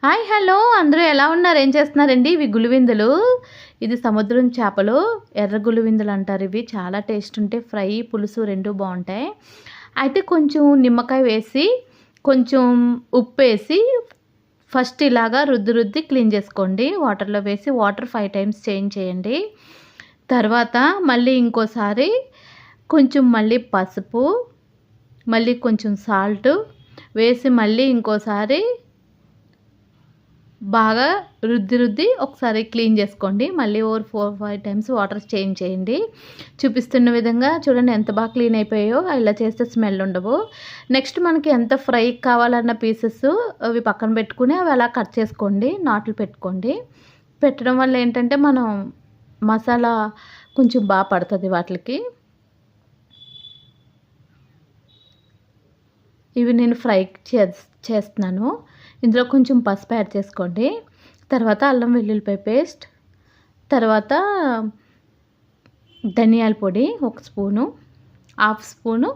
Hi hello అందరూ ఎలా ఉన్నారు? ఏం చేస్తున్నారండి? ఇవి గులివిందులు. ఇది సముద్రం చేపలు. ఎర్ర గులివిందులు అంటారు ఇవి. చాలా టేస్ట్ ఉంటాయి. ఫ్రై, పులుసు 2 బావుంటాయి. అయితే కొంచెం నిమ్మకాయ వేసి, కొంచెం ఉప్పేసి ఫస్ట్ ఇలాగా రుద్ది రుద్ది క్లీన్ చేసుకోండి. వాటర్‌లో వేసి వాటర్ 5 టైమ్స్ చేంజ్ చేయండి. తర్వాత మళ్ళీ ఇంకోసారి కొంచెం మళ్ళీ పసుపు, మళ్ళీ కొంచెం సాల్టు వేసి మళ్ళీ ఇంకోసారి బాగా రుద్ది ఒకసారి క్లీన్ చేసుకోండి. మళ్ళీ 4, 5 టైమ్స్ వాటర్ చేంజ్ చేయండి. చూపిస్తున్న విధంగా చూడండి ఎంత బాగా క్లీన్ అయిపోయాయో. ఇలా చేస్తే స్మెల్ ఉండవు. నెక్స్ట్ మనకి ఎంత ఫ్రై కావాలన్న పీసెస్ అవి పక్కన పెట్టుకుని అవి అలా కట్ చేసుకోండి. నాట్లు పెట్టుకోండి. పెట్టడం వల్ల ఏంటంటే మనం మసాలా కొంచెం బాగా పడుతుంది వాటికి. ఇవి నేను ఫ్రై చేస్తున్నాను. ఇందులో కొంచెం పసుపు యాడ్ చేసుకోండి. తర్వాత అల్లం వెల్లుల్లిపాయ పేస్ట్, తర్వాత ధనియాల పొడి 1 spoon, half spoon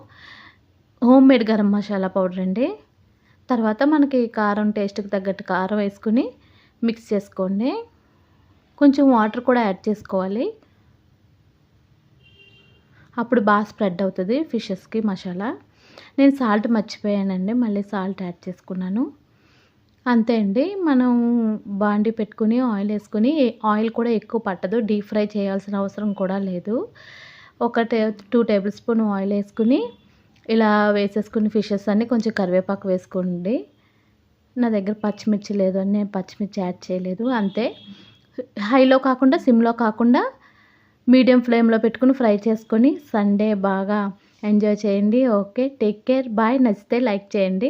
homemade garam masala powder అండి. తర్వాత మనకి కారం టేస్ట్‌కి తగ్గట్టు కారం వేసుకుని మిక్స్ చేసుకోండి. కొంచెం వాటర్ కూడా యాడ్ చేసుకోవాలి. అప్పుడు బాగా స్ప్రెడ్ అవుతుంది ఫిషెస్కి మసాలా. నేను సాల్ట్ మర్చిపోయానండి. మళ్ళీ సాల్ట్ యాడ్ చేసుకున్నాను. అంతే అండి. మనం బాండీ పెట్టుకుని ఆయిల్ వేసుకొని, ఆయిల్ కూడా ఎక్కువ పట్టదు. డీప్ ఫ్రై చేయాల్సిన అవసరం కూడా లేదు. 2 టేబుల్ స్పూన్ ఆయిల్ వేసుకుని ఇలా వేసేసుకుని ఫిషెస్ అన్నీ కొంచెం కరివేపాకు వేసుకోండి. నా దగ్గర పచ్చిమిర్చి లేదు అని నేను పచ్చిమిర్చి యాడ్ చేయలేదు. అంతే. హైలో కాకుండా సిమ్‌లో కాకుండా మీడియం ఫ్లేమ్‌లో పెట్టుకుని ఫ్రై చేసుకొని సండే బాగా ఎంజాయ్ చేయండి. ఓకే. Take care. బాయ్. నచ్చితే లైక్ చేయండి.